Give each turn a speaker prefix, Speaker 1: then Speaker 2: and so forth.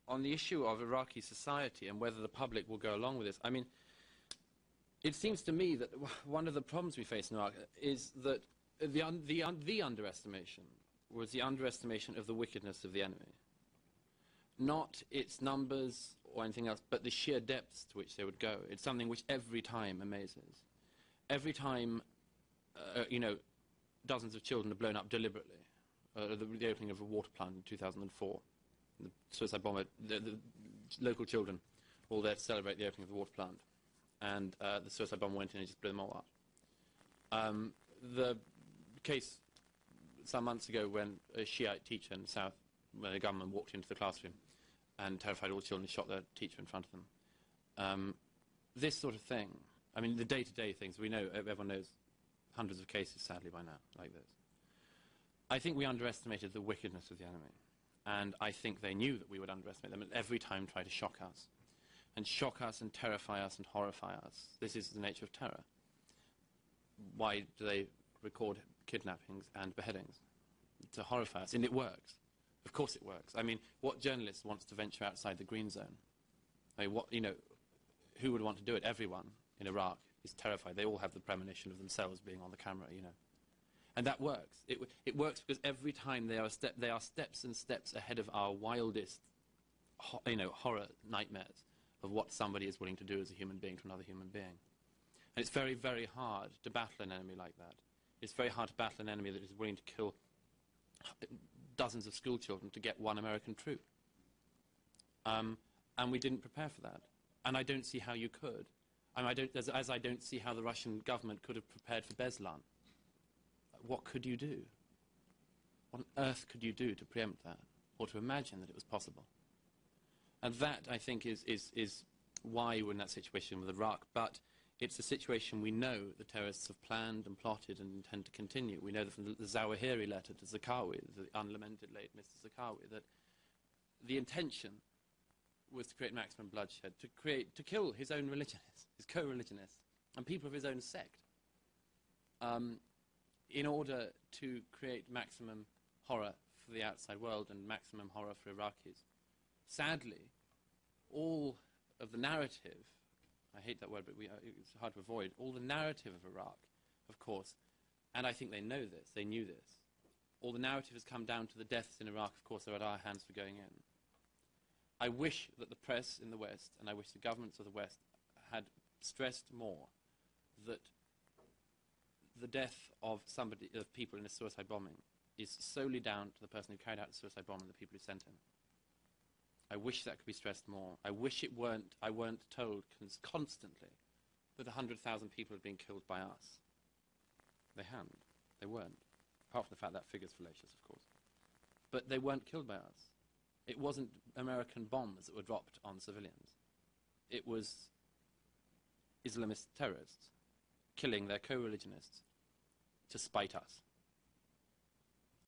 Speaker 1: on the issue of Iraqi society and whether the public will go along with this, I mean, it seems to me that one of the problems we face in Iraq is that the underestimation was the underestimation of the wickedness of the enemy. Not its numbers or anything else, but the sheer depths to which they would go. It's something which every time amazes. Every time, you know, dozens of children are blown up deliberately. The opening of a water plant in 2004. The suicide bomber, the local children all there to celebrate the opening of the water plant. And the suicide bomber went in and just blew them all up. The case some months ago when a Shiite teacher in the south, when the gunman walked into the classroom and terrified all the children and shot their teacher in front of them. This sort of thing, I mean, the day-to-day things, we know, everyone knows hundreds of cases, sadly, by now, like this. I think we underestimated the wickedness of the enemy. And I think they knew that we would underestimate them and every time try to shock us. And shock us and terrify us and horrify us. This is the nature of terror. Why do they record kidnappings and beheadings? To horrify us. And it works. Of course it works. I mean, what journalist wants to venture outside the green zone? I mean, what, you know, who would want to do it? Everyone in Iraq is terrified. They all have the premonition of themselves being on the camera, you know. And that works. It works because every time they are steps and steps ahead of our wildest, you know, horror nightmares of what somebody is willing to do as a human being to another human being. And it's very, very hard to battle an enemy like that. It's very hard to battle an enemy that is willing to kill dozens of school children to get one American troop. And we didn't prepare for that. And I don't see how you could. I mean, as I don't see how the Russian government could have prepared for Beslan. What could you do? What on earth could you do to preempt that, or to imagine that it was possible? And that, I think, is why we're in that situation with Iraq. But it's a situation we know the terrorists have planned and plotted and intend to continue. We know that from the Zawahiri letter to Zarqawi, the unlamented late Mr. Zarqawi, that the intention was to create maximum bloodshed, to kill his own religionists, his co-religionists, and people of his own sect, in order to create maximum horror for the outside world and maximum horror for Iraqis. Sadly, all of the narrative, I hate that word, but it's hard to avoid, all the narrative of Iraq, of course, and I think they know this, they knew this, all the narrative has come down to the deaths in Iraq, of course, are at our hands for going in. I wish that the press in the West, and I wish the governments of the West, had stressed more that the death of people in a suicide bombing is solely down to the person who carried out the suicide bomb and the people who sent him. I wish that could be stressed more. I wish I weren't told constantly that 100,000 people had been killed by us. They hadn't. They weren't. Apart from the fact that figure's fallacious, of course. But they weren't killed by us. It wasn't American bombs that were dropped on civilians. It was Islamist terrorists killing their co-religionists to spite us.